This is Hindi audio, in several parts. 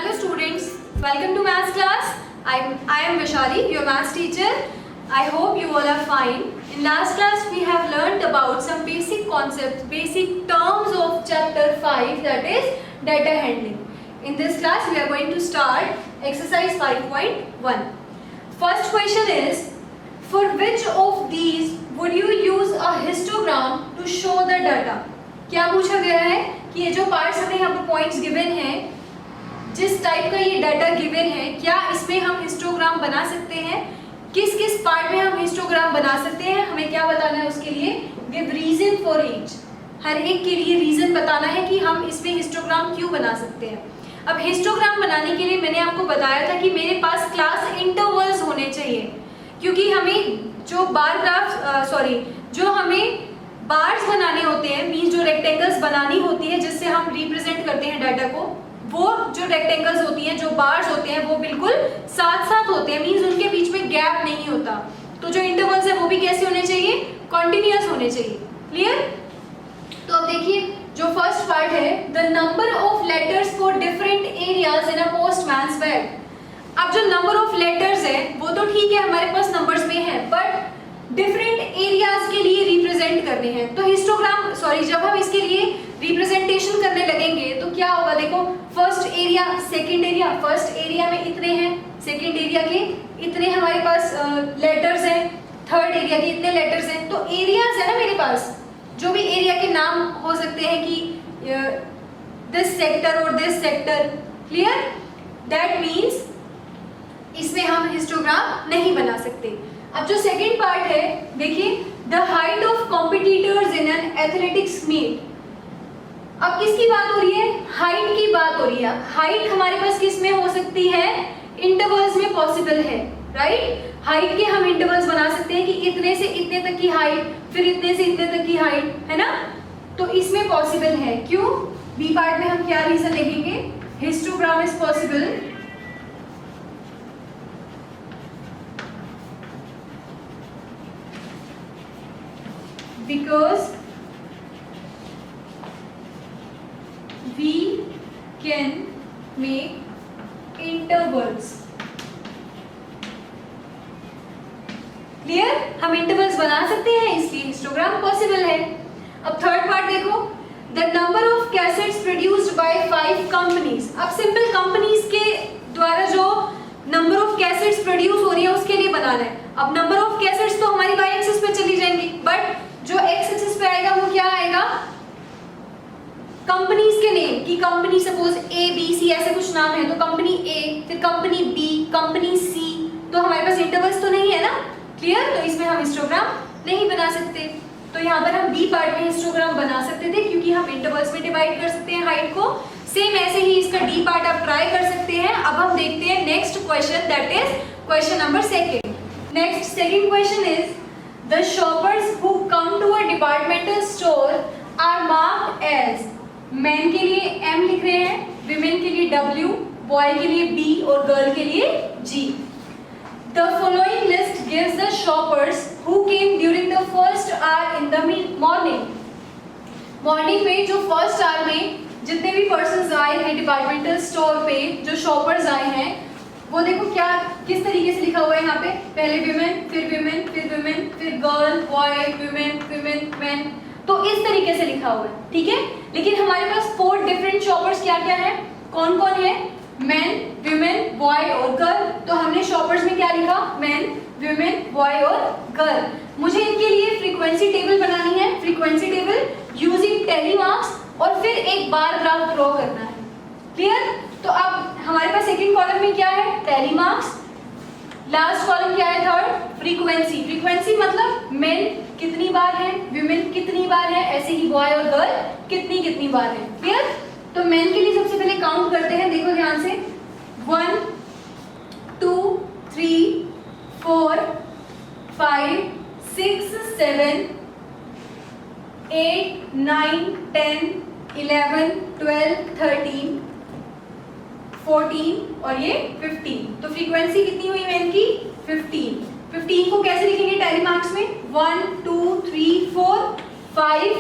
Hello students, welcome to maths class. I am Vaishali, your maths teacher. I hope you all are fine. In last class we have learnt about some basic concepts, basic terms of chapter 5, that is data handling. In this class we are going to start exercise 5.1. First question is, for which of these would you use a histogram to show the data? क्या पूछा गया है कि ये जो पार्ट्स हमें यहाँ पर पॉइंट्स गिवन हैं, जिस टाइप का ये डाटा गिवन है, क्या इसमें हम हिस्टोग्राम बना सकते हैं? किस किस पार्ट में हम हिस्टोग्राम बना सकते हैं? हमें क्या बताना है उसके लिए? Give reason for each. हर एक के लिए रीजन बताना है कि हम इसमें हिस्टोग्राम क्यों बना सकते हैं. अब हिस्टोग्राम बनाने के लिए मैंने आपको बताया था कि मेरे पास क्लास इंटरवल्स होने चाहिए, क्योंकि हमें जो जो हमें बार्स बनाने होते हैं, मीन्स जो रेक्टेंगल्स बनानी होती है जिससे हम रिप्रेजेंट करते हैं डाटा को, वो जो रेक्टेंगल्स होती हैं, जो बार्स होते हैं, वो बिल्कुल साथ साथ होते हैं, मीन्स उनके बीच में गैप नहीं होता. तो जो इंटरवल्स है वो भी कैसे होने चाहिए? कॉन्टिन्यूअस होने चाहिए. क्लियर? तो अब देखिए जो फर्स्ट पार्ट है, the number of letters for different areas in a postman's bag. अब जो नंबर ऑफ लेटर्स है वो तो ठीक है, हमारे पास नंबर्स में है, बट डिफरेंट एरियाज के लिए रिप्रेजेंट करने हैं. तो हिस्टोग्राम जब हम इसके लिए रिप्रेजेंटेशन करने लगेंगे तो क्या होगा? देखो, first area, second area. First area में इतने हैं, सेकंड एरिया के इतने हमारे पास लेटर्स हैं, थर्ड एरिया के इतने लेटर्स हैं. तो एरियाज है ना मेरे पास, जो भी एरिया के नाम हो सकते हैं कि दिस सेक्टर और this sector. Clear? That means इसमें हम हिस्टोग्राम नहीं बना सकते. अब जो सेकंड पार्ट है, देखिए, the height of competitors in an athletics meet. अब किसकी बात हो रही है? हाइट की बात हो रही है. हाइट हमारे पास किस में हो सकती है? इंटरवल्स में पॉसिबल है, राइट? हाइट के हम इंटरवल्स बना सकते हैं कि इतने से इतने तक की हाइट, फिर इतने से इतने तक की हाइट, है ना? तो इसमें पॉसिबल है. क्यों? बी पार्ट में हम क्या रीजन लिखेंगे? Histogram is possible because we can make intervals. Clear? हम इंटरवल्स बना सकते हैं, इसलिए हिस्टोग्राम पॉसिबल है. अब थर्ड पार्ट देखो, the number of cassettes produced by 5 companies. अब सिंपल कंपनीज के द्वारा जो नंबर ऑफ कैसेट्स प्रोड्यूस हो रही है उसके लिए बनाना है. अब नंबर ऑफ कैसेट्स तो हमारी वाई एक्सिस पे चली जाएंगी, बट जो एक्स एक्सिस पे आएगा वो क्या आएगा? कंपनीज के नेम, की company suppose A B C ऐसे कुछ नाम है, तो कंपनी ए, फिर कंपनी बी, कंपनी सी. तो हमारे पास इंटरवल्स तो नहीं है ना. क्लियर? तो इसमें हम हिस्टोग्राम नहीं बना सकते. तो यहाँ पर हम बी पार्ट में हिस्टोग्राम बना सकते थे, क्योंकि हम इंटरवल्स में डिवाइड कर सकते हैं हाइट को. सेम ऐसे ही इसका डी पार्ट आप ट्राई कर सकते हैं. अब हम देखते हैं next question, that is question number second. Next second question is, the shoppers who come to a departmental store are marked as. men के लिए M लिख रहे हैं, women के लिए W, boy के लिए B और girl के लिए G. The following list gives the shoppers who came during the first hour in the morning. Morning में जो फर्स्ट आवर में जितने भी पर्सन्स आए हैं डिपार्टमेंटल स्टोर पे, जो शॉपर्स आए हैं, वो देखो क्या किस तरीके से लिखा हुआ है यहाँ पे. पहले विमेन, फिर विमेन, फिर विमेन, फिर girl, boy, women, women, man. तो इस तरीके से लिखा हुआ है, ठीक है. लेकिन हमारे पास 4 डिफरेंट शॉपर्स क्या क्या है? कौन कौन है? मैन, विमेन, बॉय और गर्ल. तो हमने शॉपर्स में क्या लिखा? मैन, विमेन, बॉय और गर्ल. मुझे इनके लिए फ्रीक्वेंसी टेबल बनानी है. Frequency table using tally marks, और फिर एक बार ग्राफ ड्रॉ करना है. क्लियर? तो अब हमारे पास सेकंड कॉलम में क्या है? Tally marks. लास्ट कॉलम क्या है? Third, frequency. फ्रीक्वेंसी मतलब मेन कितनी बार है, विमेन कितनी बार है, ऐसे ही बॉय और गर्ल कितनी कितनी बार है. क्लियर? तो मेन के लिए सबसे पहले काउंट करते हैं. देखो ध्यान से, 1 2 3 4 5 6 7 8 9 10 11 12 13 14 और ये 15. तो फ्रीक्वेंसी कितनी हुई मैन की? 15. 15 को कैसे लिखेंगे टैली मार्क्स में? 1 2 3 4 5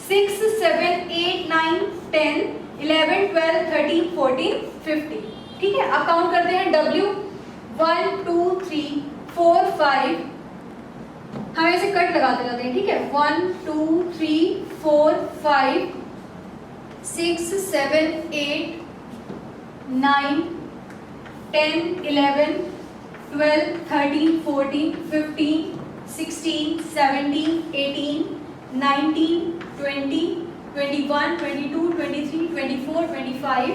6 7 8 9 10 11, 12, 13, 14, 15। ठीक है, अब काउंट करते हैं W। 1, 2, 3, 4, 5। हम ऐसे कट लगाते जाते हैं, ठीक है। 1, 2, 3, 4, 5, 6, 7, 8, 9, 10, 11, 12, 13, 14, 15, 16, 17, 18, 19, 20, 21, 22, 23, 24, 25,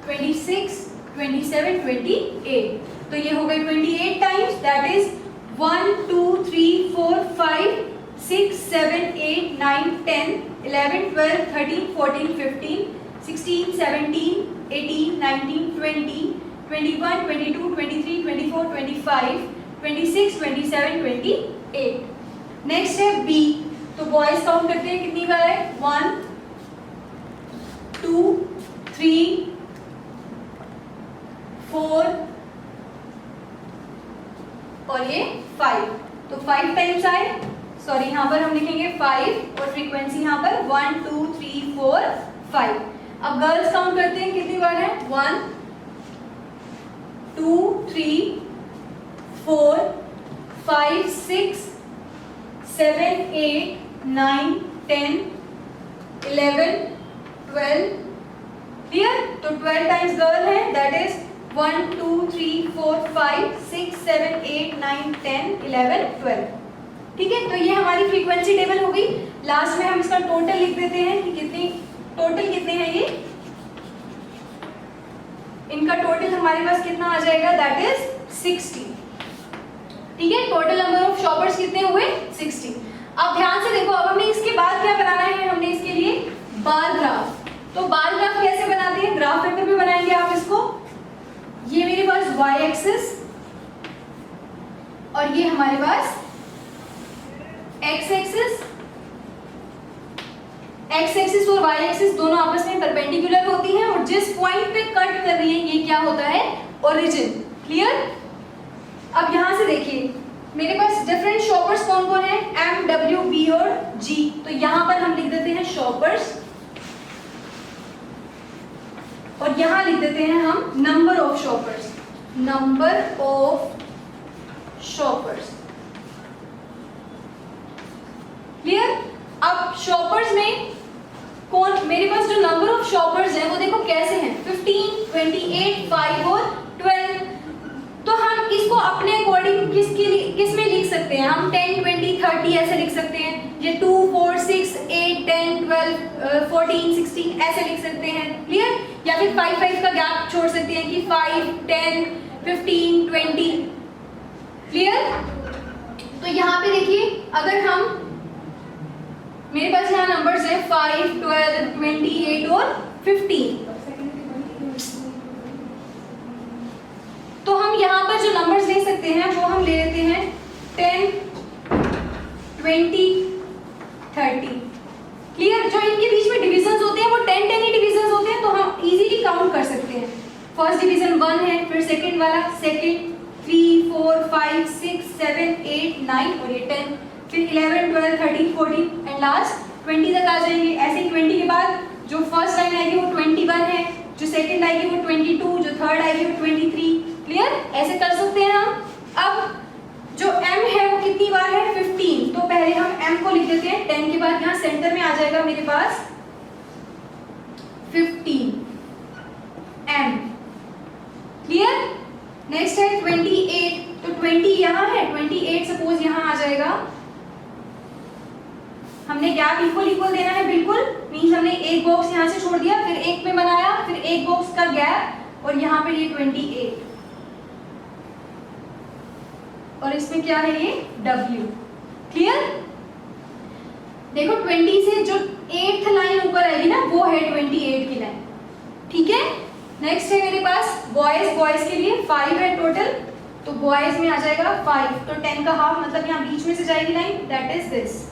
26, 27, 28। तो ये हो गए 28 टाइम्स, दैट इज 1, 2, 3, 4, 5, 6, 7, 8, 9, 10, 11, 12, 13, 14, 15, 16, 17, 18, 19, 20, 21, 22, 23, 24, 25, 26, 27, 28। नेक्स्ट है B। तो बॉयज काउंट करते हैं कितनी बार है? 1, 2, 3, 4 और ये 5। तो 5 टाइम्स आए, सॉरी यहाँ पर हम लिखेंगे 5 और फ्रीक्वेंसी यहाँ पर 1, 2, 3, 4, 5। अब गर्ल्स काउंट करते हैं कितनी बार है? 1, 2, 3, 4, 5, 6, 7, 8, 9, 10, 11, 12। क्लियर? तो 12 टाइम्स गर्ल है, दैट इज 1, 2, 3, 4, 5, 6, 7, 8, 9, 10, 11, 12। ठीक है, तो ये हमारी फ्रीक्वेंसी टेबल हो गई। लास्ट में हम इसका टोटल लिख देते हैं कि टोटल कितने हैं ये। इनका टोटल हमारे पास कितना आ जाएगा? That is 60। ठीक है, टोटल नंबर ऑफ शॉपर्स कितने हुए? 60। अब ध्यान से देखो, अब हमें इसके बाद क्या बनाना है? हमने इसके लिए बार ग्राफ। तो बार ग्राफ कैसे बनाते हैं? ग्राफ पेपर पे बनाएंगे आप इसको। ये मेरे पास y एक्सिस और ये हमारे पास x एक्सिस। x एक्सिस और y एक्सिस दोनों आपस में परपेंडिकुलर होती हैं और जिस पॉइंट पे कट कर रही है ये क्या होता है? ओरिजिन। क्लियर? अब यहां से देखिए, मेरे पास डिफरेंट शॉपर्स कौन कौन है? M, W, B और G। तो यहां पर हम लिख देते हैं शॉपर्स और यहां लिख देते हैं हम number of shoppers. Number of shoppers. Clear? अब शॉपर्स में कौन, मेरे पास जो नंबर ऑफ शॉपर्स हैं वो देखो कैसे हैं? 15, 28, 5 और 12। तो हम इसको अपने अकॉर्डिंग किस में लिख सकते हैं? हम 10, 20, 30 ऐसे लिख सकते हैं। ये 2, 4, 6, 8, 10, 12, 14, 16 ऐसे लिख सकते हैं। क्लियर? या फिर 5, 5 का गैप छोड़ सकते हैं कि 5, 10, 15, 20। क्लियर? तो यहाँ पे देखिए, अगर हम, मेरे पास यहाँ नंबर्स है 5, 12, 28 और 15। तो हम यहाँ पर जो नंबर्स ले सकते हैं वो हम ले लेते हैं 10, 20, 30। क्लियर? जो इनके बीच में डिविजन्स होते हैं वो 10 10 ही डिविजन्स होते हैं, तो हम इजीली काउंट कर सकते हैं। फर्स्ट डिवीजन 1 है, फिर सेकंड वाला सेकंड, 3, 4, 5, 6, 7, 8, 9 और ये 10, फिर 11, 12, 13, 14 एंड लास्ट 20 तक आ जाएंगे। ऐसे ही 20 के बाद जो फर्स्ट लाइन आएगी वो 21 है, जो सेकंड आएगी वो 22, जो थर्ड आएगी वो 23। क्लियर? ऐसे कर सकते हैं हम। अब जो m है वो कितनी बार है? 15। तो पहले हम m को लिख देते हैं। 10 के बाद यहाँ सेंटर में आ जाएगा मेरे पास 15 m। क्लियर? नेक्स्ट है 28। तो 20 यहाँ है, 28 सपोज यहाँ आ जाएगा। हमने गैप इक्वल इक्वल देना है बिल्कुल, मींस हमने एक बॉक्स यहाँ से छोड़ दिया, फिर एक में बनाया, फिर एक बॉक्स का गैप और यहाँ पर ये 28 और इसमें क्या है? ये W। क्लियर? देखो 20 से जो 8th लाइन ऊपर आएगी ना वो है 28 की लाइन। ठीक है? नेक्स्ट है मेरे पास बॉयज के लिए 5 है टोटल, तो बॉयज में आ जाएगा 5। तो 10 का हाफ मतलब यहाँ बीच में से जाएगी line, that is this.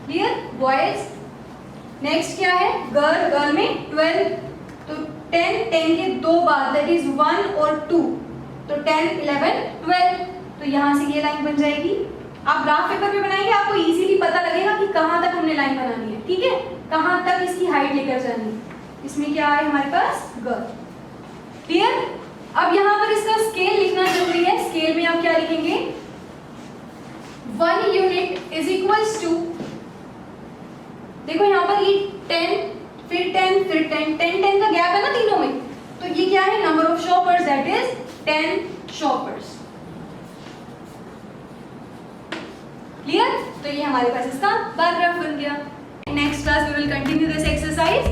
Clear? Boys. Next क्या है? गर्ल में 12। तो 10 के दो बार, दैट इज 1 और 2। तो 10, 11, 12। तो यहां से ये लाइन बन जाएगी आप ग्राफ पेपर पे बनाएंगे, आपको इजीली पता लगेगा कि कहाँ तक हमने लाइन बनानी है, ठीक है, कहाँ तक इसकी हाइट लेकर जानी है। इसमें क्या है हमारे पास, गर्ल। क्लियर? अब यहाँ पर इसका स्केल लिखना जरूरी है। स्केल में आप क्या लिखेंगे, 1 यूनिट इज इक्वल्स टू, देखो यहाँ पर ये 10 फिर 10 फिर 10 10 10 का गैप है ना तीनों में, तो ये क्या है, number of shoppers, that is 10 shoppers. Clear? तो ये हमारे पास इसका बार ग्राफ बन गया। Next class we will continue this exercise.